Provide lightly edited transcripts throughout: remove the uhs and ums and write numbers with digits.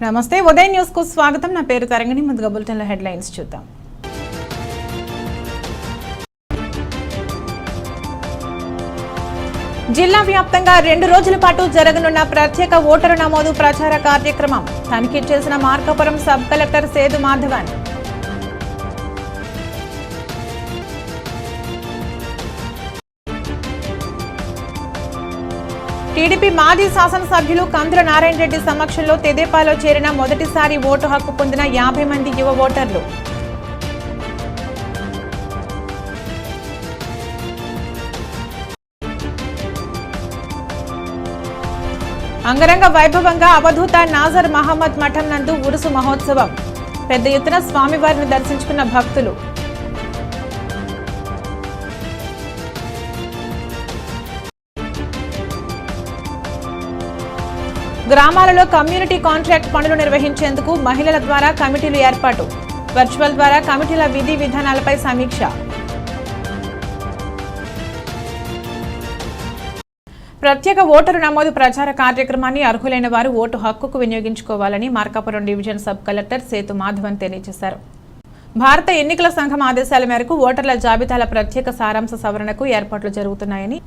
నమస్తే ఉదయ్ న్యూస్ కు స్వాగతం. నా పేరు తరంగిణి. ముందుగా బులెటిన్ లో హెడ్లైన్స్ చూద్దాం. జిల్లా వ్యాప్తంగా 2 రోజుల పాటు జరగనున్న ప్రత్యేక ఓటరు నమోదు ప్రచార కార్యక్రమం తనిఖీ చేసిన మార్కాపురం సబ్ కలెక్టర్ సేదు మాధవన్. టీడీపీ మాజీ శాసనసభ్యులు కందుల నారాయణ రెడ్డి సమక్షంలో తెదేపాలో చేరిన మొదటిసారి ఓటు హక్కు పొందిన 50 మంది యువ ఓటర్లు. అంగరంగ వైభవంగా అవధూత నాజర్ మహమ్మద్ మఠం నందు ఉరుసు మహోత్సవం. పెద్ద ఎత్తున స్వామివారిని దర్శించుకున్న భక్తులు. గ్రామాలలో కమ్యూనిటీ కాంట్రాక్ట్ పనులు నిర్వహించేందుకు మహిళల ద్వారా కమిటీలు ఏర్పాటు. వర్చువల్ ద్వారా కమిటీల విధి విధానాలపై సమీక్ష. ప్రత్యేక ఓటరు నమోదు ప్రచార కార్యక్రమాన్ని అర్హులైన వారు ఓటు హక్కుకు వినియోగించుకోవాలని Markapuram division sub collector Sethu Madhavan తెలియజేశారు. భారత ఎన్నికల సంఘం ఆదేశాల మేరకు ఓటర్ల జాబితాల ప్రత్యేక సారాంశ సవరణకు ఏర్పాట్లు జరుగుతున్నాయని,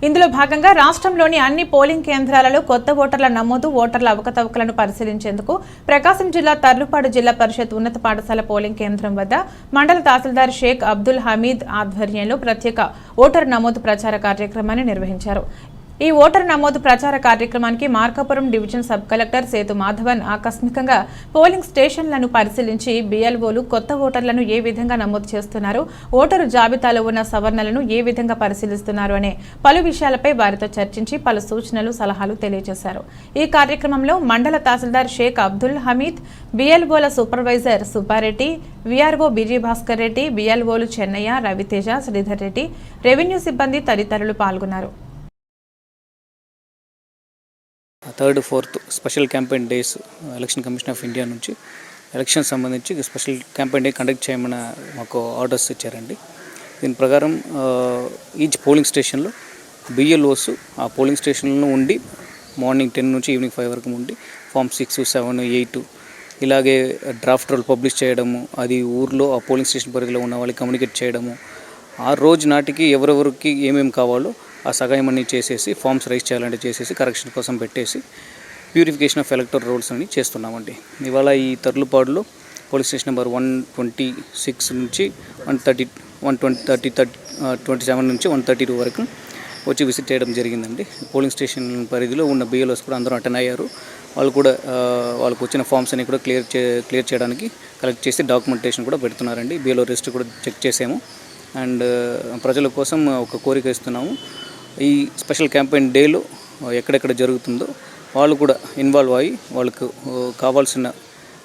ఇందులో భాగంగా రాష్ట్రంలోని అన్ని పోలింగ్ కేంద్రాలలో కొత్త ఓటర్ల నమోదు, ఓటర్ల అవకతవకలను పరిశీలించేందుకు ప్రకాశం జిల్లా తర్లుపాడు జిల్లా పరిషత్ ఉన్నత పాఠశాల పోలింగ్ కేంద్రం వద్ద మండల తహసీల్దార్ షేక్ అబ్దుల్ హమీద్ ఆధ్వర్యంలో ప్రత్యేక ఓటరు నమోదు ప్రచార కార్యక్రమాన్ని నిర్వహించారు. ఈ ఓటరు నమోదు ప్రచార కార్యక్రమానికి Markapuram division sub collector Sethu Madhavan ఆకస్మికంగా పోలింగ్ స్టేషన్లను పరిశీలించి బిఎల్ఓలు కొత్త ఓటర్లను ఏ విధంగా నమోదు చేస్తున్నారు, ఓటరు జాబితాలో ఉన్న సవరణలను ఏ విధంగా పరిశీలిస్తున్నారు అనే పలు విషయాలపై వారితో చర్చించి పలు సూచనలు, సలహాలు తెలియజేశారు. ఈ కార్యక్రమంలో మండల తహసీల్దార్ షేక్ అబ్దుల్ హమీద్, బిఎల్ఓల supervisor Subbareddy, VRO BG Bhaskar Reddy, బిఎల్ఓలు చెన్నయ్య, రవితేజ, శ్రీధర్ రెడ్డి, రెవెన్యూ సిబ్బంది తదితరులు పాల్గొన్నారు. 3rd, 4th special campaign days election commission of India నుంచి ఎలక్షన్ సంబంధించి స్పెషల్ క్యాంపెయిన్ డే కండక్ట్ చేయమని మాకు ఆర్డర్స్ ఇచ్చారండి. దీని ప్రకారం ఈచ్ పోలింగ్ స్టేషన్లో బిఎల్ఓస్ ఆ పోలింగ్ స్టేషన్లో ఉండి మార్నింగ్ 10 నుంచి ఈవినింగ్ 5 వరకు ఉండి ఫామ్ 6, 7, 8 ఇలాగే డ్రాఫ్ట్ రోల్ పబ్లిష్ చేయడము, అది ఊర్లో ఆ పోలింగ్ స్టేషన్ పరిధిలో ఉన్న వాళ్ళకి కమ్యూనికేట్ చేయడము, ఆ రోజు నాటికి ఎవరెవరికి ఏమేమి కావాలో ఆ సగాయం అన్ని చేసేసి ఫామ్స్ రైజ్ చేయాలంటే చేసేసి కరెక్షన్ కోసం పెట్టేసి ప్యూరిఫికేషన్ ఆఫ్ ఎలక్టోరల్ రోల్స్ అని చేస్తున్నామండి. ఇవాళ ఈ తర్లుపాడులో పోలీస్ స్టేషన్ నెంబర్ 126 నుంచి 127 నుంచి 132 వరకు వచ్చి విజిట్ చేయడం జరిగిందండి. పోలింగ్ స్టేషన్ పరిధిలో ఉన్న బిఎల్ఓస్ కూడా అందరూ అటెండ్ అయ్యారు. వాళ్ళు కూడా వాళ్ళకు వచ్చిన ఫామ్స్ అన్ని కూడా క్లియర్ చేయడానికి కలెక్ట్ చేసి డాక్యుమెంటేషన్ కూడా పెడుతున్నారండి. బిఎల్ఓ లిస్ట్ కూడా చెక్ చేసాము. అండ్ ప్రజల కోసం ఒక కోరిక ఇస్తున్నాము. ఈ స్పెషల్ క్యాంపెయిన్ డేలో ఎక్కడెక్కడ జరుగుతుందో వాళ్ళు కూడా ఇన్వాల్వ్ అయ్యి వాళ్ళకు కావాల్సిన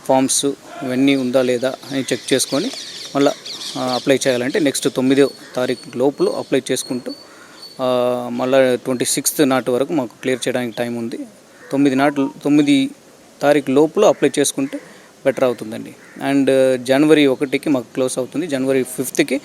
ఫామ్స్ ఇవన్నీ ఉందా లేదా అని చెక్ చేసుకొని మళ్ళీ అప్లై చేయాలంటే నెక్స్ట్ 9వ తారీఖు లోపల అప్లై చేసుకుంటూ మళ్ళీ 26th నాటి వరకు మాకు క్లియర్ చేయడానికి టైం ఉంది. 9 తారీఖు లోపల అప్లై చేసుకుంటే బెటర్ అవుతుందండి. అండ్ జనవరి 1కి మాకు క్లోజ్ అవుతుంది. జనవరి 5కి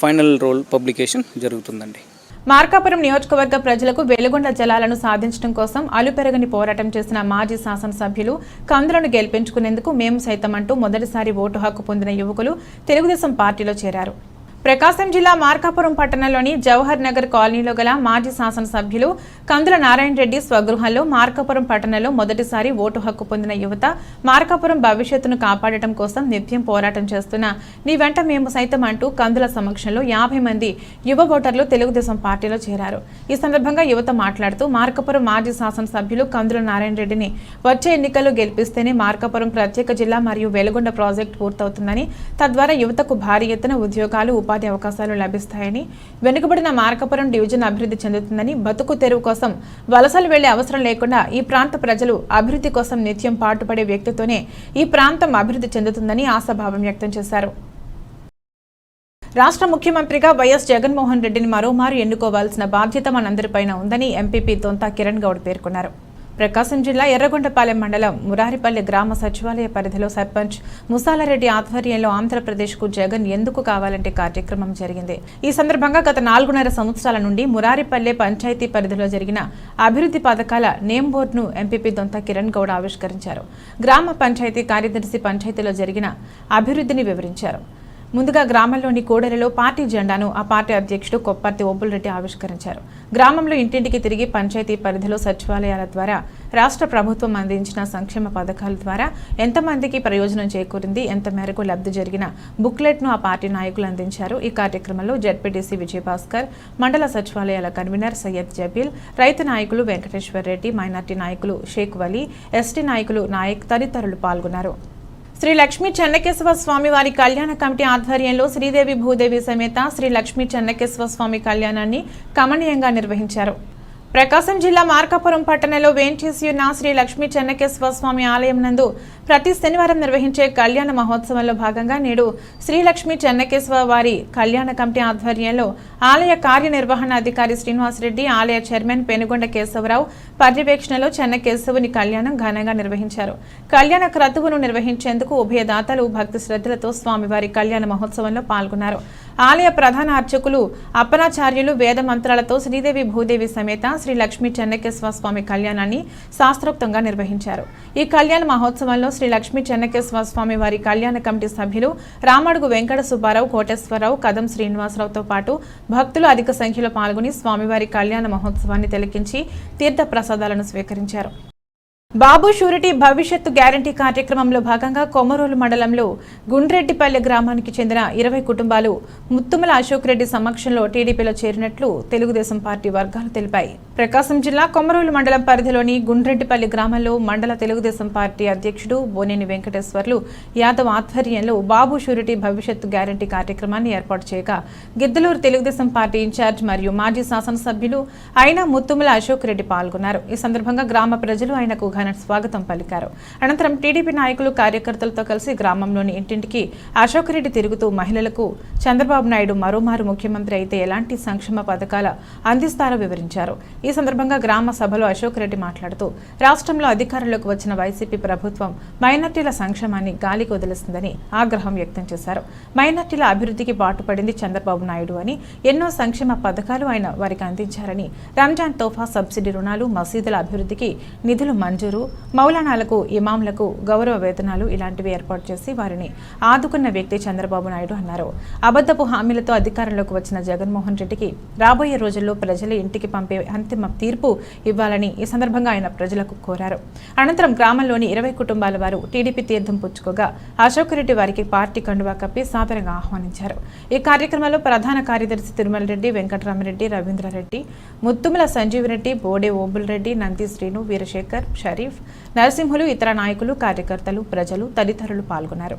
ఫైనల్ రోల్ పబ్లికేషన్ జరుగుతుందండి. మార్కాపురం నియోజకవర్గ ప్రజలకు వెలుగొండ జలాలను సాధించడం కోసం అలుపెరగని పోరాటం చేసిన మాజీ శాసనసభ్యులు కందులను గెలిపించుకునేందుకు మేము సైతం అంటూ మొదటిసారి ఓటు హక్కు పొందిన యువకులు తెలుగుదేశం పార్టీలో చేరారు. ప్రకాశం జిల్లా మార్కాపురం పట్టణంలోని జవహర్ నగర్ కాలనీలో గల మాజీ శాసనసభ్యులు కందుల నారాయణ రెడ్డి స్వగృహంలో మార్కాపురం పట్టణంలో మొదటిసారి ఓటు హక్కు పొందిన యువత మార్కాపురం భవిష్యత్తును కాపాడటం కోసం నిత్యం పోరాటం చేస్తున్న నీ వెంట మేము సైతం అంటూ కందుల సమక్షంలో 50 మంది యువ ఓటర్లు తెలుగుదేశం పార్టీలో చేరారు. ఈ సందర్భంగా యువత మాట్లాడుతూ మార్కాపురం మాజీ శాసనసభ్యులు కందుల నారాయణ రెడ్డిని వచ్చే ఎన్నికల్లో గెలిపిస్తేనే మార్కాపురం ప్రత్యేక జిల్లా మరియు వెలుగొండ ప్రాజెక్టు పూర్తవుతుందని, తద్వారా యువతకు భారీ ఎత్తున ఉద్యోగాలు, ఉపాధి అవకాశాలు లభిస్తాయని, వెనుకబడిన మార్కాపురం డివిజన్ అభివృద్ధి చెందుతుందని, బతుకు తెరువు కోసం వలసలు వెళ్లే అవసరం లేకుండా ఈ ప్రాంత ప్రజలు అభివృద్ధి కోసం నిత్యం పాటుపడే వ్యక్తితోనే ఈ ప్రాంతం అభివృద్ధి చెందుతుందని ఆశాభావం వ్యక్తం చేశారు. రాష్ట్ర ముఖ్యమంత్రిగా వైఎస్ జగన్మోహన్ రెడ్డిని మరోమారు ఎన్నుకోవాల్సిన బాధ్యత మనందరిపైన ఉందని ఎంపీపీ తొంతా కిరణ్ గౌడ్ పేర్కొన్నారు. ప్రకాశం జిల్లా ఎర్రగొండపాలెం మండలం మురారిపల్లి గ్రామ సచివాలయ పరిధిలో సర్పంచ్ ముసాలరెడ్డి ఆధ్వర్యంలో ఆంధ్రప్రదేశ్కు జగన్ ఎందుకు కావాలంటే కార్యక్రమం జరిగింది. ఈ సందర్భంగా గత 4.5 సంవత్సరాల నుండి మురారిపల్లె పంచాయతీ పరిధిలో జరిగిన అభివృద్ధి పథకాల నేమ్ బోర్డును ఎంపీపీ దొంత కిరణ్ గౌడ్ ఆవిష్కరించారు. గ్రామ పంచాయతీ కార్యదర్శి పంచాయతీలో జరిగిన అభివృద్ధిని వివరించారు. ముందుగా గ్రామంలోని కోడలిలో పార్టీ జెండాను ఆ పార్టీ అధ్యక్షుడు కొప్పర్తి ఓబుల్రెడ్డి ఆవిష్కరించారు. గ్రామంలో ఇంటింటికి తిరిగి పంచాయతీ పరిధిలో సచివాలయాల ద్వారా రాష్ట్ర ప్రభుత్వం అందించిన సంక్షేమ పథకాల ద్వారా ఎంతమందికి ప్రయోజనం చేకూరింది, ఎంత మేరకు లబ్ధి జరిగిన బుక్లెట్ను ఆ పార్టీ నాయకులు అందించారు. ఈ కార్యక్రమంలో జెడ్పీటీసీ విజయభాస్కర్, మండల సచివాలయాల కన్వీనర్ సయ్యద్ జబీల్, రైతు నాయకులు వెంకటేశ్వర్ రెడ్డి, మైనార్టీ నాయకులు షేక్ వలీ, ఎస్టీ నాయకులు నాయక్ తదితరులు పాల్గొన్నారు. శ్రీ లక్ష్మీ చెన్నకేశవ స్వామి వారి కళ్యాణ కమిటీ ఆధ్వర్యంలో శ్రీదేవి భూదేవి సమేత శ్రీ లక్ష్మీ చెన్నకేశవ స్వామి కళ్యాణాన్ని కమనీయంగా నిర్వహించారు. ప్రకాశం జిల్లా మార్కాపురం పట్టణంలో వేంచేసి ఉన్న శ్రీ లక్ష్మీ చెన్నకేశవ స్వామి ఆలయం నందు ప్రతి శనివారం నిర్వహించే కళ్యాణ మహోత్సవంలో భాగంగా నేడు శ్రీ లక్ష్మీ చెన్నకేశవ వారి కళ్యాణ కమిటీ ఆధ్వర్యంలో ఆలయ కార్యనిర్వహణ అధికారి శ్రీనివాసరెడ్డి, ఆలయ చైర్మన్ పెనుగొండ కేశవరావు పర్యవేక్షణలో చెన్నకేశవుని కళ్యాణం ఘనంగా నిర్వహించారు. కళ్యాణ క్రతువును నిర్వహించేందుకు ఉభయ దాతలు భక్తి శ్రద్ధలతో స్వామివారి కళ్యాణ మహోత్సవంలో పాల్గొన్నారు. ఆలయ ప్రధాన అర్చకులు అప్పనాచార్యులు వేద మంత్రాలతో శ్రీదేవి భూదేవి సమేత శ్రీ లక్ష్మీ చెన్నకేశవ స్వామి కళ్యాణాన్ని శాస్త్రోక్తంగా నిర్వహించారు. ఈ కళ్యాణ మహోత్సవంలో శ్రీ లక్ష్మీ చెన్నకేశవ స్వామి వారి కళ్యాణ కమిటీ సభ్యులు రామడుగు వెంకట సుబ్బారావు, కోటేశ్వరరావు, కదం శ్రీనివాసరావుతో పాటు భక్తులు అధిక సంఖ్యలో పాల్గొని స్వామివారి కళ్యాణ మహోత్సవాన్ని తిలకించి తీర్థ ప్రసాదాలను స్వీకరించారు. బాబు షూరిటీ భవిష్యత్తు గ్యారంటీ కార్యక్రమంలో భాగంగా కొమరోలు మండలంలో గుండ్రెడ్డిపల్లె గ్రామానికి చెందిన 20 కుటుంబాలు ముత్తుమల అశోక్ రెడ్డి సమక్షంలో టీడీపీలో చేరినట్లు తెలుగుదేశం పార్టీ వర్గాలు తెలిపాయి. ప్రకాశం జిల్లా కొమరోలు మండలం పరిధిలోని గుండ్రెడ్డిపల్లి గ్రామంలో మండల తెలుగుదేశం పార్టీ అధ్యక్షుడు బోనేని వెంకటేశ్వర్లు యాదవ్ ఆధ్వర్యంలో బాబు షూరిటీ భవిష్యత్తు గ్యారంటీ కార్యక్రమాన్ని ఏర్పాటు చేయగా గిద్దలూరు తెలుగుదేశం పార్టీ ఇన్ఛార్జ్ మరియు మాజీ శాసనసభ్యులు అయిన ముత్తుమల అశోక్ రెడ్డి పాల్గొన్నారు. ఈ సందర్భంగా గ్రామ ప్రజలు ఆయనకు స్వాగతం పలికారు. అనంతరం టీడీపీ నాయకులు కార్యకర్తలతో కలిసి గ్రామంలోని ఇంటింటికి అశోక్ రెడ్డి తిరుగుతూ మహిళలకు చంద్రబాబు నాయుడు మరోమారు ముఖ్యమంత్రి అయితే ఎలాంటి సంక్షేమ పథకాల అందిస్తారో వివరించారు. ఈ సందర్భంగా గ్రామ సభలో అశోక్ రెడ్డి మాట్లాడుతూ రాష్ట్రంలో అధికారంలోకి వచ్చిన వైసీపీ ప్రభుత్వం మైనార్టీల సంక్షేమాన్ని గాలికి వదిలేస్తుందని ఆగ్రహం వ్యక్తం చేశారు. మైనార్టీల అభివృద్ధికి పాటుపడింది చంద్రబాబు నాయుడు అని, ఎన్నో సంక్షేమ పథకాలు ఆయన వారికి అందించారని, రంజాన్ తోఫా, సబ్సిడీ రుణాలు, మసీదుల అభివృద్ధికి నిధులు మంజూరు, మౌలానాలకు, ఇమాంలకు గౌరవ వేతనాలు ఇలాంటివి ఏర్పాటు చేసి వారిని ఆదుకున్న వ్యక్తి చంద్రబాబు నాయుడు అన్నారు. అబద్ధపు హామీలతో అధికారంలోకి వచ్చిన జగన్మోహన్ రెడ్డికి రాబోయే రోజుల్లో ప్రజలు ఇంటికి పంపే అంతిమ తీర్పు ఇవ్వాలని ఈ సందర్భంగా ఆయన ప్రజలకు కోరారు. అనంతరం గ్రామంలోని 20 కుటుంబాల వారు టీడీపీ తీర్థం పుచ్చుకోగా అశోక్ రెడ్డి వారికి పార్టీ కండువా కప్పి సాదరంగా ఆహ్వానించారు. ఈ కార్యక్రమంలో ప్రధాన కార్యదర్శి తిరుమల రెడ్డి, వెంకటరామరెడ్డి, రవీంద్రారెడ్డి, ముత్తుమల సంజీవరెడ్డి, బోడే ఓబుల్ రెడ్డి, నంది శ్రీను, వీరశేఖర్, షరీఫ్, నరసింహులు, ఇతర నాయకులు, కార్యకర్తలు, ప్రజలు తదితరులు పాల్గొన్నారు.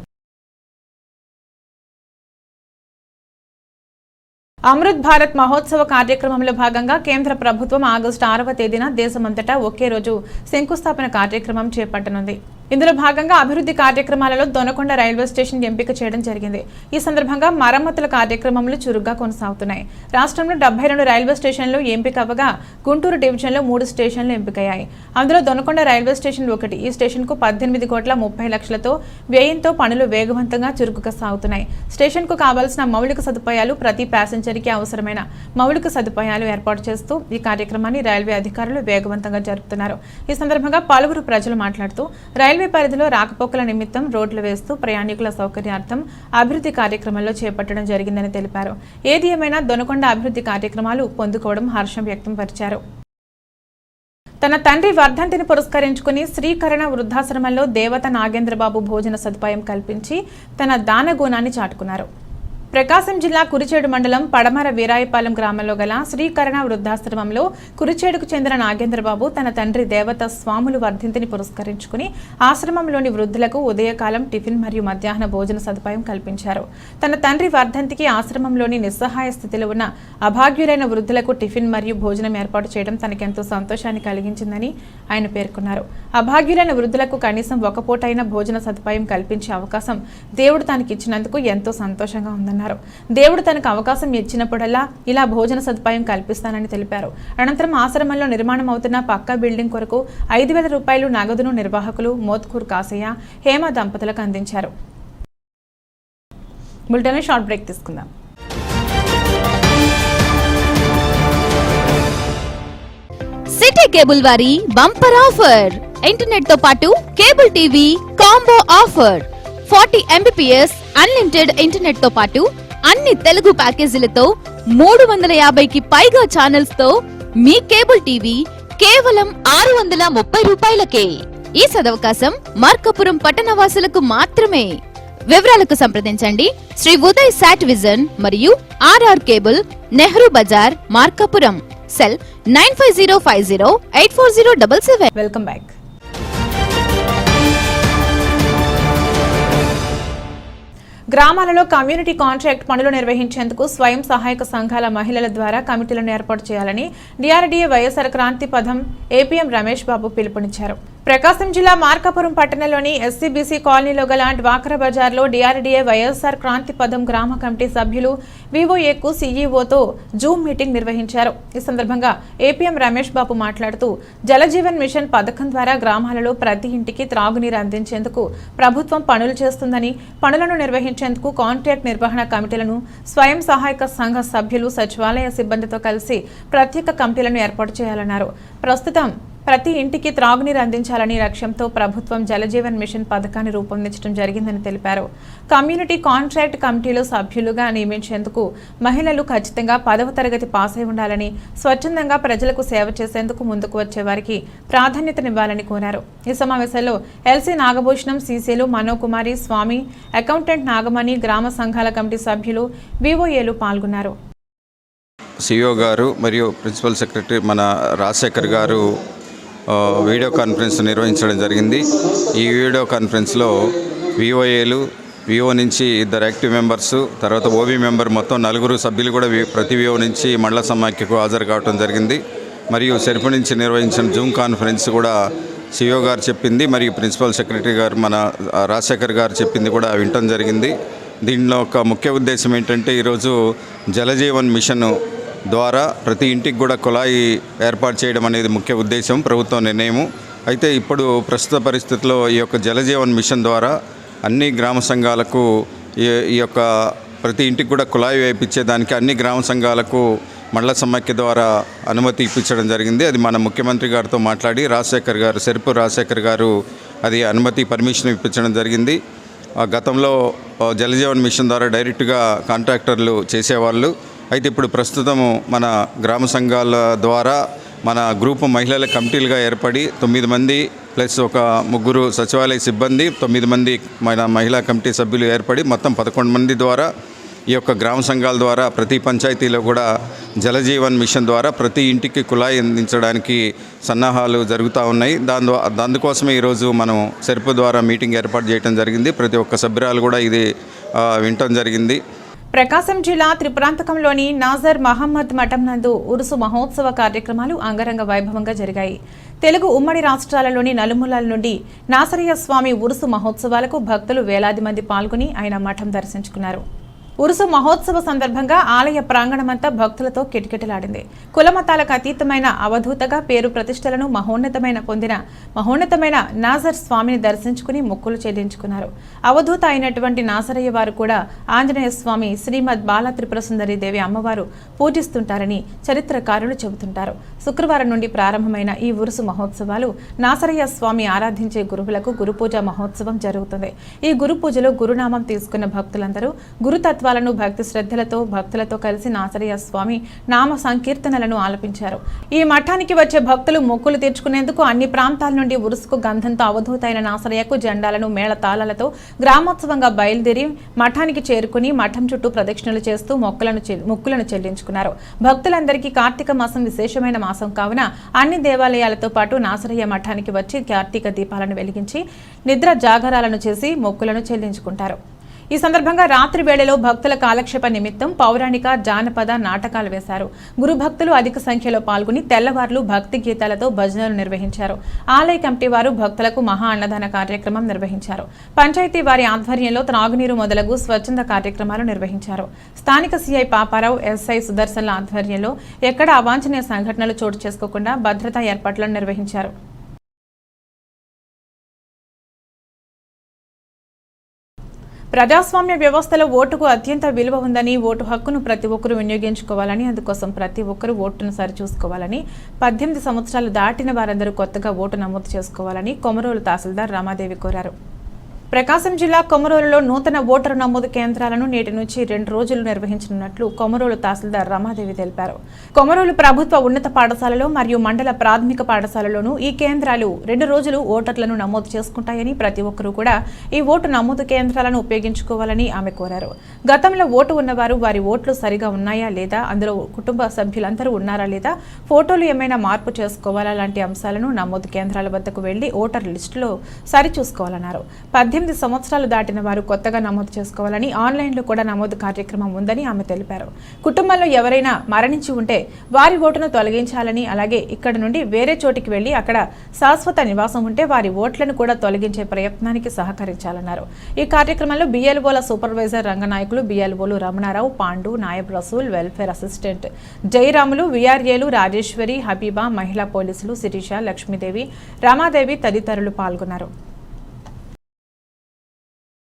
అమృత్ భారత్ మహోత్సవ కార్యక్రమంలో భాగంగా కేంద్ర ప్రభుత్వం ఆగస్టు 6వ తేదీన దేశమంతటా ఒకే రోజు శంకుస్థాపన కార్యక్రమం చేపట్టనుంది. ఇందులో భాగంగా అభివృద్ధి కార్యక్రమాలలో దొనకొండ రైల్వే స్టేషన్ ఎంపిక చేయడం జరిగింది. ఈ సందర్భంగా మరమ్మతుల కార్యక్రమాలు చురుగ్గా కొనసాగుతున్నాయి. రాష్ట్రంలో 72 రైల్వే స్టేషన్లు ఎంపిక అవ్వగా గుంటూరు డివిజన్లో 3 స్టేషన్లు ఎంపికయ్యాయి. అందులో దొనకొండ రైల్వే స్టేషన్ ఒకటి. ఈ స్టేషన్కు 18,30,00,000తో వ్యయంతో పనులు వేగవంతంగా చురుకుగా సాగుతున్నాయి. స్టేషన్కు కావాల్సిన మౌలిక సదుపాయాలు, ప్రతి ప్యాసింజర్కి అవసరమైన మౌలిక సదుపాయాలు ఏర్పాటు చేస్తూ ఈ కార్యక్రమాన్ని రైల్వే అధికారులు వేగవంతంగా జరుపుతున్నారు. ఈ సందర్భంగా పలువురు ప్రజలు మాట్లాడుతూ రైల్వే పరిధిలో రాకపోకల నిమిత్తం రోడ్లు వేస్తూ ప్రయాణికుల సౌకర్యార్థం అభివృద్ధి కార్యక్రమంలో చేపట్టడం జరిగిందని తెలిపారు. ఏది ఏమైనా దొనకొండ అభివృద్ధి కార్యక్రమాలు పొందుకోవడం హర్షం వ్యక్తం పరిచారు. తన తండ్రి వర్ధంతిని పురస్కరించుకుని శ్రీకరణ వృద్ధాశ్రమంలో దేవత నాగేంద్రబాబు భోజన సదుపాయం కల్పించి తన దానగుణాన్ని చాటుకున్నారు. ప్రకాశం జిల్లా కురిచేడు మండలం పడమర వీరాయపాలెం గ్రామంలో గల శ్రీకరణ వృద్ధాశ్రమంలో కురిచేడుకు చెందిన నాగేంద్రబాబు తన తండ్రి దేవత స్వాములు వర్ధంతిని పురస్కరించుకుని ఆశ్రమంలోని వృద్ధులకు ఉదయకాలం టిఫిన్ మరియు మధ్యాహ్న భోజన సదుపాయం కల్పించారు. తన తండ్రి వర్ధంతికి ఆశ్రమంలోని నిస్సహాయ స్థితిలో ఉన్న అభాగ్యులైన వృద్ధులకు టిఫిన్ మరియు భోజనం ఏర్పాటు చేయడం తనకెంతో సంతోషాన్ని కలిగించిందని ఆయన పేర్కొన్నారు. అభాగ్యులైన వృద్ధులకు కనీసం ఒక పూటైన భోజన సదుపాయం కల్పించే అవకాశం దేవుడు తనకిచ్చినందుకు ఎంతో సంతోషంగా ఉందన్నారు. పాల్గొన్నారు. దేవుడు తనకు అవకాశం ఇచ్చినప్పుడల్లా ఇలా భోజన సదుపాయం కల్పిస్తానని తెలిపారు. అనంతరం ఆశ్రమంలో నిర్మాణం అవుతున్న పక్కా బిల్డింగ్ కొరకు 5,000 రూపాయలు నగదును నిర్వాహకులు మోత్కూర్ కాసయ్య, హేమ దంపతులకు అందించారు. బులెటిన్ షార్ట్ బ్రేక్ తీసుకుందాం. సిటీ కేబుల్ వారి బంపర్ ఆఫర్. ఇంటర్నెట్ తో పాటు cable TV combo offer. 40 Mbps unlimited internet తో పాటు అన్ని తెలుగు ప్యాకేజీలతో 350కి పైగా ఛానల్స్ తో మీ కేబుల్ టీవీ కేవలం 630 రూపాయలకే. ఈ సదవకాశం మార్కాపురం పట్టణవాసులకు మాత్రమే. వివరాలకు సంప్రదించండి శ్రీ ఉదయ్ సాట్ విజన్ మరియు RR cable, Nehru Bazar, Markapuram. Cell 9505084077. Welcome back. గ్రామాలలో కమ్యూనిటీ కాంట్రాక్ట్ పనులు నిర్వహించేందుకు స్వయం సహాయక సంఘాల మహిళల ద్వారా కమిటీలను ఏర్పాటు చేయాలని డిఆర్డీఏ వైఎస్ఆర్ క్రాంతి పథం ఏపీఎం రమేష్ బాబు పిలుపునిచ్చారు. ప్రకాశం జిల్లా మార్కాపురం పట్టణంలోని ఎస్సీబీసీ కాలనీలో గల డ్వాక్రా బజార్లో డిఆర్డీఏ వైఎస్ఆర్ క్రాంతి పథం గ్రామ కమిటీ సభ్యులు వివోఏకు సీఈఓతో జూమ్ మీటింగ్ నిర్వహించారు. ఈ సందర్భంగా ఏపీఎం రమేష్ బాబు మాట్లాడుతూ జలజీవన్ మిషన్ పథకం ద్వారా గ్రామాలలో ప్రతి ఇంటికి త్రాగునీరు అందించేందుకు ప్రభుత్వం పనులు చేస్తుందని, పనులను నిర్వహించేందుకు కాంట్రాక్ట్ నిర్వహణ కమిటీలను స్వయం సహాయక సంఘ సభ్యులు సచివాలయ సిబ్బందితో కలిసి ప్రత్యేక కమిటీలను ఏర్పాటు చేయాలన్నారు. ప్రస్తుతం ప్రతి ఇంటికి త్రాగునీరు అందించాలని లక్ష్యంతో ప్రభుత్వం జలజీవన్ మిషన్ పథకాన్ని రూపొందించడం జరిగిందని తెలిపారు. కమ్యూనిటీ కాంట్రాక్ట్ కమిటీలో సభ్యులుగా నియమించేందుకు మహిళలు ఖచ్చితంగా 10వ తరగతి పాస్ అయి ఉండాలని, స్వచ్ఛందంగా ప్రజలకు సేవ చేసేందుకు ముందుకు వచ్చే వారికి ప్రాధాన్యతనివ్వాలని కోరారు. ఈ సమావేశంలో ఎల్సీ నాగభూషణం, సీసీలు మనోకుమారి, స్వామి, అకౌంటెంట్ నాగమణి, గ్రామ సంఘాల కమిటీ సభ్యులు, వివోఏలు పాల్గొన్నారు. సిఇఓ గారు మరియు ప్రిన్సిపల్ సెక్రటరీ మన రాజశేఖర్ గారు వీడియో కాన్ఫరెన్స్ నిర్వహించడం జరిగింది. ఈ వీడియో కాన్ఫరెన్స్లో విఓఏలు, విఓ నుంచి 2 యాక్టివ్ మెంబర్సు, తర్వాత ఓబీ మెంబర్ మొత్తం 4 సభ్యులు కూడా ప్రతి విఓ నుంచి మండల సమాఖ్యకు హాజరు కావడం జరిగింది. మరియు సెర్పు నుంచి నిర్వహించిన జూమ్ కాన్ఫరెన్స్ కూడా సిఇఓ గారు చెప్పింది మరియు ప్రిన్సిపల్ సెక్రటరీ గారు మన రాజశేఖర్ గారు చెప్పింది కూడా వినటం జరిగింది. దీనిలో ఒక ముఖ్య ఉద్దేశం ఏంటంటే ఈరోజు జలజీవన్ మిషన్ ద్వారా ప్రతి ఇంటికి కూడా కుళాయి ఏర్పాటు చేయడం అనేది ముఖ్య ఉద్దేశం, ప్రభుత్వ నిర్ణయము. అయితే ఇప్పుడు ప్రస్తుత పరిస్థితుల్లో ఈ యొక్క జలజీవన్ మిషన్ ద్వారా అన్ని గ్రామ సంఘాలకు ఈ యొక్క ప్రతి ఇంటికి కూడా కుళాయి వేయించేదానికి అన్ని గ్రామ సంఘాలకు మండల సమాఖ్య ద్వారా అనుమతి ఇప్పించడం జరిగింది. అది మన ముఖ్యమంత్రి గారితో మాట్లాడి రాజశేఖర్ గారు, సెర్పు రాజశేఖర్ గారు అది అనుమతి పర్మిషన్ ఇప్పించడం జరిగింది. గతంలో జలజీవన్ మిషన్ ద్వారా డైరెక్ట్గా కాంట్రాక్టర్లు చేసేవాళ్ళు. అయితే ఇప్పుడు ప్రస్తుతము మన గ్రామ సంఘాల ద్వారా మన గ్రూపు మహిళల కమిటీలుగా ఏర్పడి 9 మంది ప్లస్ ఒక 3 సచివాలయ సిబ్బంది, 9 మంది మన మహిళా కమిటీ సభ్యులు ఏర్పడి మొత్తం 11 మంది ద్వారా ఈ యొక్క గ్రామ సంఘాల ద్వారా ప్రతి పంచాయతీలో కూడా జలజీవన్ మిషన్ ద్వారా ప్రతి ఇంటికి కుళాయి అందించడానికి సన్నాహాలు జరుగుతూ ఉన్నాయి. దానికోసమే ఈరోజు మనం సెర్పు ద్వారా మీటింగ్ ఏర్పాటు చేయడం జరిగింది. ప్రతి ఒక్క సభ్యురాలు కూడా ఇది వినటం జరిగింది. ప్రకాశం జిల్లా త్రిపురాంతకంలోని నాజర్ మహమ్మద్ మఠం నందు ఉరుసు మహోత్సవ కార్యక్రమాలు అంగరంగ వైభవంగా జరిగాయి. తెలుగు ఉమ్మడి రాష్ట్రాలలోని నలుమూలల నుండి నాసరయ్య స్వామి ఉరుసు మహోత్సవాలకు భక్తులు వేలాది మంది పాల్గొని ఆయన మఠం దర్శించుకున్నారు. ఉరుసు మహోత్సవ సందర్భంగా ఆలయ ప్రాంగణమంతా భక్తులతో కిటకిటలాడింది. కులమతాలకు అతీతమైన అవధూతగా పేరు ప్రతిష్టలను మహోన్నతమైన నాజర్ స్వామిని దర్శించుకుని మొక్కులు చెల్లించుకున్నారు. అవధూత అయినటువంటి నాసరయ్య వారు కూడా ఆంజనేయ స్వామి, శ్రీమద్ బాల త్రిపుర సుందరి దేవి అమ్మవారు పూజిస్తుంటారని చరిత్రకారులు చెబుతుంటారు. శుక్రవారం నుండి ప్రారంభమైన ఈ ఉరుసు మహోత్సవాలు నాసరయ్య స్వామి ఆరాధించే గురువులకు గురుపూజ మహోత్సవం జరుగుతుంది. ఈ గురుపూజలో గురునామం తీసుకున్న భక్తులందరూ గురుతత్వాలను భక్తి శ్రద్ధలతో భక్తులతో కలిసి నాసరయ్య స్వామి నామ సంకీర్తనలను ఆలపించారు. ఈ మఠానికి వచ్చే భక్తులు మొక్కులు తీర్చుకునేందుకు అన్ని ప్రాంతాల నుండి ఉరుసుకు గంధంతో అవధూతైన నాసరయ్యకు జెండాలను మేళతాళాలతో గ్రామోత్సవంగా బయలుదేరి మఠానికి చేరుకుని మఠం చుట్టూ ప్రదక్షిణలు చేస్తూ మొక్కులను చెల్లించుకున్నారు. భక్తులందరికీ కార్తీక మాసం విశేషమైన మాసం కావున అన్ని దేవాలయాలతో పాటు నాసరయ్య మఠానికి వచ్చి కార్తీక దీపాలను వెలిగించి నిద్ర జాగరాలను చేసి మొక్కులను చెల్లించుకుంటారు. ఈ సందర్భంగా రాత్రి వేళలో భక్తుల కాలక్షేప నిమిత్తం పౌరాణిక జానపద నాటకాలు వేశారు. గురు భక్తులు అధిక సంఖ్యలో పాల్గొని తెల్లవార్లు భక్తి గీతాలతో భజనలు నిర్వహించారు. ఆలయ కమిటీ వారు భక్తులకు మహా అన్నదాన కార్యక్రమం నిర్వహించారు. పంచాయతీ వారి ఆధ్వర్యంలో త్రాగునీరు మొదలగు స్వచ్ఛంద కార్యక్రమాలు నిర్వహించారు. స్థానిక సీఐ పాపారావు, ఎస్ఐ సుదర్శన్ల ఆధ్వర్యంలో ఎక్కడ అవాంఛనీయ సంఘటనలు చోటు చేసుకోకుండా భద్రతా ఏర్పాట్లను నిర్వహించారు. ప్రజాస్వామ్య వ్యవస్థలో ఓటుకు అత్యంత విలువ ఉందని, ఓటు హక్కును ప్రతి ఒక్కరూ వినియోగించుకోవాలని, అందుకోసం ప్రతి ఒక్కరూ ఓటును సరిచూసుకోవాలని, 18 సంవత్సరాలు దాటిన వారందరూ కొత్తగా ఓటు నమోదు చేసుకోవాలని కొమరోలు తహసీల్దార్ రమాదేవి కోరారు. ప్రకాశం జిల్లా కొమరోలులో నూతన ఓటరు నమోదు కేంద్రాలను నేటి నుంచి 2 రోజులు నిర్వహించనున్నట్లు కొమరోలు తహసీల్దార్ రమాదేవి తెలిపారు. కొమరోలు ప్రభుత్వ ఉన్నత పాఠశాలలో మరియు మండల ప్రాథమిక పాఠశాలలోనూ ఈ కేంద్రాలు 2 రోజులు ఓటర్లను నమోదు చేసుకుంటాయని, ప్రతి ఒక్కరూ కూడా ఈ ఓటు నమోదు కేంద్రాలను ఉపయోగించుకోవాలని ఆమె కోరారు. గతంలో ఓటు ఉన్నవారు వారి ఓట్లు సరిగా ఉన్నాయా లేదా, అందులో కుటుంబ సభ్యులందరూ ఉన్నారా లేదా, ఫోటోలు ఏమైనా మార్పు చేసుకోవాలా లాంటి అంశాలను నమోదు కేంద్రాల వద్దకు వెళ్లి ఓటర్ లిస్టులో సరిచూసుకోవాలన్నారు. 18 సంవత్సరాలు దాటిన వారు కొత్తగా నమోదు చేసుకోవాలని, ఆన్లైన్లో కూడా నమోదు కార్యక్రమం ఉందని ఆమె తెలిపారు. కుటుంబంలో ఎవరైనా మరణించి ఉంటే వారి ఓటును తొలగించాలని, అలాగే ఇక్కడ నుండి వేరే చోటికి వెళ్లి అక్కడ శాశ్వత నివాసం ఉంటే వారి ఓట్లను కూడా తొలగించే ప్రయత్నానికి సహకరించాలన్నారు. ఈ కార్యక్రమంలో బిఎల్ఓల సూపర్వైజర్ రంగనాయకులు, బిఎల్ఓలు రమణారావు, పాండు, నాయబ్ రసూల్, వెల్ఫేర్ అసిస్టెంట్ జయరాములు, విఆర్ఏలు రాజేశ్వరి, హబీబా, మహిళా పోలీసులు శిరీష, లక్ష్మీదేవి, రమాదేవి తదితరులు పాల్గొన్నారు.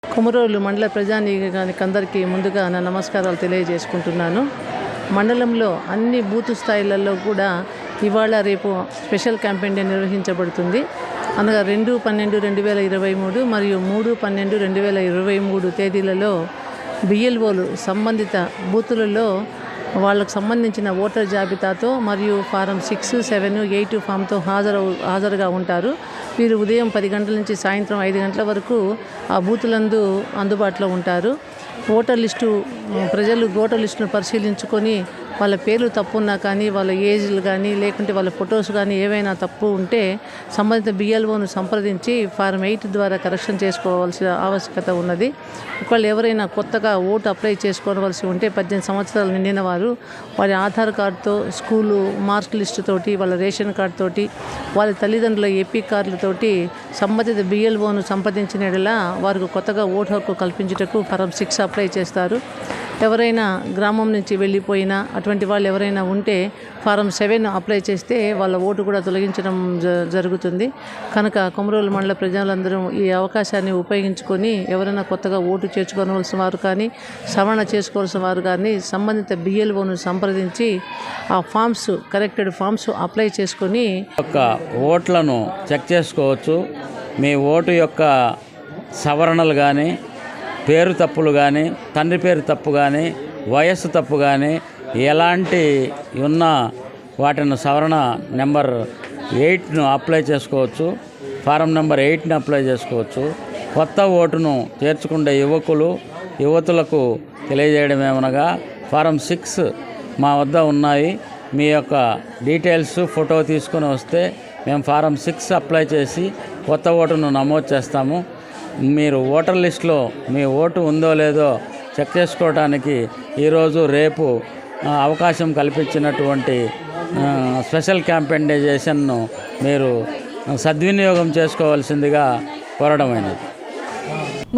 కొమరోలు మండల ప్రజానీకానికి అందరికీ ముందుగా నా నమస్కారాలు తెలియజేసుకుంటున్నాను. మండలంలో అన్ని బూత్ స్థాయిలలో కూడా ఇవాళ రేపు స్పెషల్ క్యాంపెయిన్ డే నిర్వహించబడుతుంది. అనగా 2/12/2023 మరియు 3/12/2023 తేదీలలో బిఎల్ఓలు సంబంధిత బూతులలో వాళ్ళకు సంబంధించిన ఓటర్ జాబితాతో మరియు ఫారం 6, 7, 8 ఫామ్తో హాజరుగా ఉంటారు. వీరు ఉదయం 10 గంటల నుంచి సాయంత్రం 5 గంటల వరకు ఆ బూతులందు అందుబాటులో ఉంటారు. ఓటర్ లిస్టును పరిశీలించుకొని వాళ్ళ పేర్లు తప్పు ఉన్నా కానీ, వాళ్ళ ఏజ్లు కానీ, లేకుంటే వాళ్ళ ఫొటోస్ కానీ ఏవైనా తప్పు ఉంటే సంబంధిత బిఎల్ఓను సంప్రదించి ఫారం 8 ద్వారా కరెక్షన్ చేసుకోవాల్సిన ఆవశ్యకత ఉన్నది. ఒకవేళ ఎవరైనా కొత్తగా ఓటు అప్లై చేసుకోవలసి ఉంటే 18 సంవత్సరాలు నిండిన వారు వారి ఆధార్ కార్డుతో, స్కూలు మార్క్ లిస్టు తోటి, వాళ్ళ రేషన్ కార్డు తోటి, వాళ్ళ తల్లిదండ్రుల ఏపీ కార్డులతోటి సంబంధిత బిఎల్ఓను సంప్రదించినట్లా వారికి కొత్తగా ఓటు హక్కు కల్పించుటకు ఫారం 6 అప్లై చేస్తారు. ఎవరైనా గ్రామం నుంచి వెళ్ళిపోయినా అటువంటి వాళ్ళు ఎవరైనా ఉంటే ఫారం 7 అప్లై చేస్తే వాళ్ళ ఓటు కూడా తొలగించడం జరుగుతుంది. కనుక కొమరోలు మండల ప్రజలందరూ ఈ అవకాశాన్ని ఉపయోగించుకొని ఎవరైనా కొత్తగా ఓటు చేర్చుకోవాల్సిన వారు కానీ, సవరణ చేసుకోవాల్సిన వారు కానీ సంబంధిత బిఎల్ఓను సంప్రదించి ఆ కరెక్టెడ్ ఫామ్స్ అప్లై చేసుకొని ఓట్లను చెక్ చేసుకోవచ్చు. మీ ఓటు యొక్క సవరణలు కానీ, పేరు తప్పులు కానీ, తండ్రి పేరు తప్పు కానీ, వయస్సు తప్పు కానీ ఎలాంటి ఉన్నా వాటిని సవరణ నెంబర్ 8ను అప్లై చేసుకోవచ్చు. ఫారం నెంబర్ 8ని అప్లై చేసుకోవచ్చు. కొత్త ఓటును చేర్చుకునే యువతులకు తెలియజేయడం ఏమనగా ఫారం 6 మా వద్ద ఉన్నాయి. మీ యొక్క డీటెయిల్స్ ఫోటో తీసుకొని వస్తే మేము ఫారం 6 అప్లై చేసి కొత్త ఓటును నమోదు చేస్తాము. మీరు ఓటర్ లిస్టులో మీ ఓటు ఉందో లేదో చెక్ చేసుకోవడానికి ఈరోజు రేపు అవకాశం కల్పించినటువంటి స్పెషల్ క్యాంపెయిన్ డే సెషన్ను మీరు సద్వినియోగం చేసుకోవాల్సిందిగా కోరడమైనది.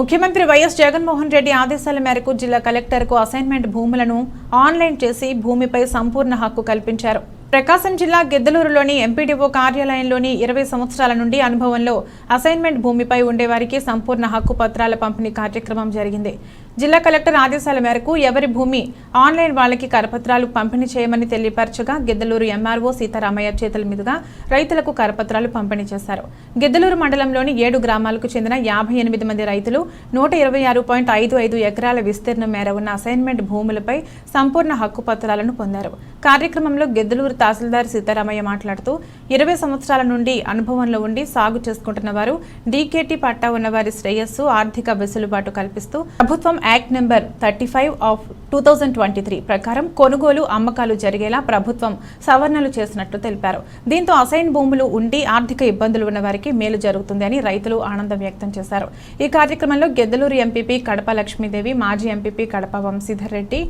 ముఖ్యమంత్రి వైఎస్ జగన్మోహన్ రెడ్డి ఆదేశాల మేరకు జిల్లా కలెక్టర్కు అసైన్మెంట్ భూములను ఆన్లైన్ చేసి భూమిపై సంపూర్ణ హక్కు కల్పించారు. ప్రకాశం జిల్లా గిద్దలూరులోని ఎంపీడీఓ కార్యాలయంలోని 20 సంవత్సరాల నుండి అనుభవంలో అసైన్మెంట్ భూమిపై ఉండేవారికి సంపూర్ణ హక్కు పత్రాల పంపిణీ కార్యక్రమం జరిగింది. జిల్లా కలెక్టర్ ఆదేశాల మేరకు ఎవరి భూమి ఆన్లైన్ వాళ్ళకి కరపత్రాలు పంపిణీ చేయమని తెలియపరచగా గిద్దలూరు ఎంఆర్ఓ సీతారామయ్య చేతుల మీదుగా రైతులకు కరపత్రాలు పంపిణీ చేశారు. గిద్దలూరు మండలంలోని 7 గ్రామాలకు చెందిన 58 మంది రైతులు 126.55 ఎకరాల విస్తీర్ణం మేర ఉన్న అసైన్మెంట్ భూములపై సంపూర్ణ హక్కు పత్రాలను పొందారు. కార్యక్రమంలో గిద్దలూరు తహసీల్దార్ సీతారామయ్య మాట్లాడుతూ 20 సంవత్సరాల నుండి అనుభవంలో ఉండి సాగు చేసుకుంటున్న వారు డీకేటీ పట్టా ఉన్నవారి శ్రేయస్సు, ఆర్థిక వెసులుబాటు కల్పిస్తూ ప్రభుత్వం యాక్ట్ నెంబర్ 35 ఆఫ్ 2023 ప్రకారం కొనుగోలు అమ్మకాలు జరిగేలా ప్రభుత్వం సవరణలు చేసినట్లు తెలిపారు. దీంతో అసైన్ భూములు ఉండి ఆర్థిక ఇబ్బందులు ఉన్న వారికి మేలు జరుగుతుంది అని రైతులు ఆనందం వ్యక్తం చేశారు. ఈ కార్యక్రమంలో గెద్దలూరు ఎంపీపీ కడప లక్ష్మీదేవి, మాజీ MPP Kadapa Vamsidhar Reddy,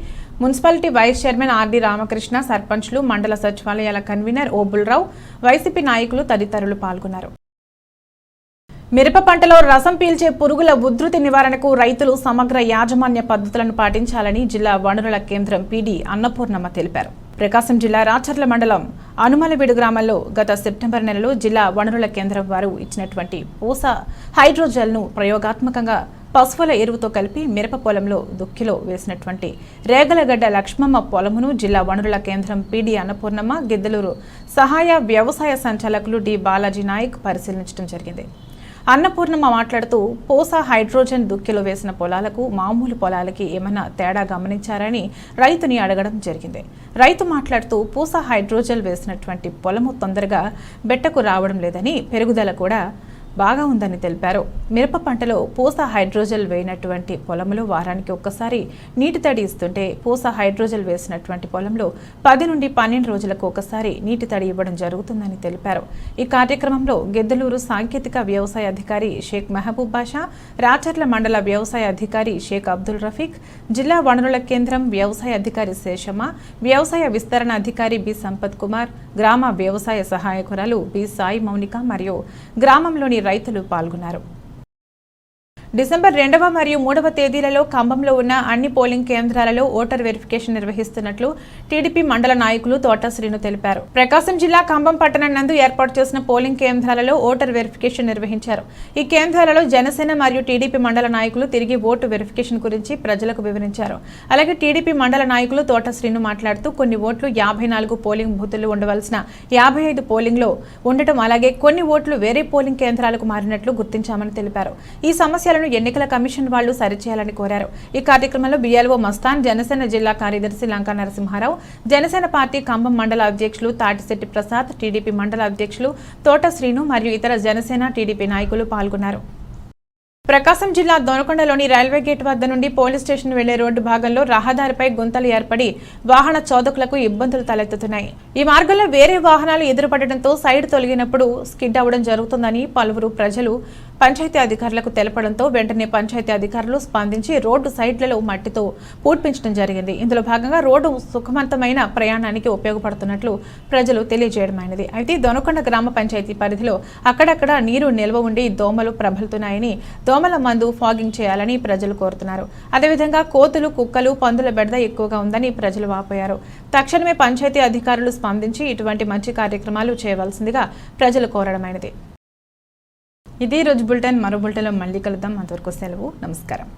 municipality vice chairman RD Ramakrishna, సర్పంచ్లు, మండల సచివాలయాల కన్వీనర్ ఓబుల్రావు, వైసీపీ నాయకులు తదితరులు పాల్గొన్నారు. మిరప పంటలో రసం పీల్చే పురుగుల ఉధృతి నివారణకు రైతులు సమగ్ర యాజమాన్య పద్ధతులను పాటించాలని జిల్లా వనరుల కేంద్రం పీడీ అన్నపూర్ణమ్మ తెలిపారు. ప్రకాశం జిల్లా రాచర్ల మండలం అనుమలవీడు గ్రామంలో గత సెప్టెంబర్ నెలలో జిల్లా వనరుల కేంద్రం వారు ఇచ్చినటువంటి పూస హైడ్రోజెల్ను ప్రయోగాత్మకంగా పశువుల ఎరువుతో కలిపి మిరప పొలంలో దుక్కిలో వేసినటువంటి రేగలగడ్డ లక్ష్మమ్మ పొలమును జిల్లా వనరుల కేంద్రం పీడీ అన్నపూర్ణమ్మ, గిద్దలూరు సహాయ వ్యవసాయ సంచాలకులు డి బాలాజీ నాయక్ పరిశీలించడం జరిగింది. అన్నపూర్ణమ్మ మాట్లాడుతూ పోసా హైడ్రోజన్ దుక్కిలో వేసిన పొలాలకు మామూలు పొలాలకి ఏమన్నా తేడా గమనించారని రైతుని అడగడం జరిగింది. రైతు మాట్లాడుతూ పూసా హైడ్రోజన్ వేసినటువంటి పొలము తొందరగా బెట్టకు రావడం లేదని, పెరుగుదల కూడా బాగా ఉందని తెలిపారు. మిరప పంటలో పూసా హైడ్రోజల్ వేయనటువంటి పొలంలో వారానికి ఒక్కసారి నీటి తడి ఇస్తుంటే పూసా హైడ్రోజల్ వేసినటువంటి పొలంలో 10 నుండి 12 రోజులకు ఒకసారి నీటి తడి ఇవ్వడం జరుగుతుందని తెలిపారు. ఈ కార్యక్రమంలో గెద్దలూరు సాంకేతిక వ్యవసాయ అధికారి షేక్ మహబూబ్ బాషా, రాచర్ల మండల వ్యవసాయ అధికారి షేక్ అబ్దుల్ రఫీక్, జిల్లా వనరుల కేంద్రం వ్యవసాయ అధికారి శేషమ్మ, వ్యవసాయ విస్తరణ అధికారి బి సంపత్ కుమార్, గ్రామ వ్యవసాయ సహాయకురాలు బి సాయి మౌనిక మరియు గ్రామంలోని రైతులు పాల్గొన్నారు. డిసెంబర్ 2వ మరియు 3వ తేదీలలో ఖమ్మంలో ఉన్న అన్ని పోలింగ్ కేంద్రాలలో ఓటర్ వెరిఫికేషన్ నిర్వహిస్తున్నట్లు టీడీపీ మండల నాయకులు తోట శ్రీను తెలిపారు. ప్రకాశం జిల్లా ఖమ్మం పట్టణం నందు ఏర్పాటు చేసిన పోలింగ్ కేంద్రాలలో ఓటర్ వెరిఫికేషన్ నిర్వహించారు. ఈ కేంద్రాలలో జనసేన మరియు టీడీపీ మండల నాయకులు తిరిగి ఓటు వెరిఫికేషన్ గురించి ప్రజలకు వివరించారు. అలాగే టీడీపీ మండల నాయకులు తోట శ్రీను మాట్లాడుతూ కొన్ని ఓట్లు 54 పోలింగ్ బూతులు ఉండవలసిన 55 పోలింగ్లో ఉండటం, అలాగే కొన్ని ఓట్లు వేరే పోలింగ్ కేంద్రాలకు మారినట్లు గుర్తించామని తెలిపారు. ఈ సమస్యలను ఎన్నికల కమిషన్ వాళ్లు సరిచేయాలని కోరారు. ఈ కార్యక్రమంలో బిఎల్ఓ మస్తాన్, జనసేన జిల్లా కార్యదర్శి లంకా నరసింహారావు, జనసేన పార్టీ ఖమ్మం మండల అధ్యక్షులు తాటిశెట్టి ప్రసాద్, టీడీపీ మండల అధ్యక్షులు తోట శ్రీను మరియు ఇతర జనసేన టీడీపీ నాయకులు పాల్గొన్నారు. ప్రకాశం జిల్లా దొనకొండలోని రైల్వే గేట్ వద్ద నుండి పోలీస్ స్టేషన్ వెళ్లే రోడ్డు భాగంలో రహదారిపై గుంతలు ఏర్పడి వాహన చోదకులకు ఇబ్బందులు తలెత్తుతున్నాయి. ఈ మార్గంలో వేరే వాహనాలు ఎదురుపడడంతో సైడ్ తొలగినప్పుడు స్కిడ్ అవ్వడం జరుగుతుందని పలువురు ప్రజలు పంచాయతీ అధికారులకు తెలపడంతో వెంటనే పంచాయతీ అధికారులు స్పందించి రోడ్డు సైడ్లలో మట్టితో పూడ్పించడం జరిగింది. ఇందులో భాగంగా రోడ్డు సుఖవంతమైన ప్రయాణానికి ఉపయోగపడుతున్నట్లు ప్రజలు తెలియజేయడమైనది. అయితే దొనకొండ గ్రామ పంచాయతీ పరిధిలో అక్కడక్కడ నీరు నిల్వ ఉండి దోమలు ప్రబలుతున్నాయని, దోమల మందు ఫాగింగ్ చేయాలని ప్రజలు కోరుతున్నారు. అదేవిధంగా కోతులు, కుక్కలు, పందుల బెడద ఎక్కువగా ఉందని ప్రజలు వాపోయారు. తక్షణమే పంచాయతీ అధికారులు స్పందించి ఇటువంటి మంచి కార్యక్రమాలు చేయవలసిందిగా ప్రజలు కోరడమైనది. ఇది రోజు బులెటిన్. మరో బులెటిన్లో మళ్ళీ కలుద్దాం. అంతవరకు సెలవు. నమస్కారం.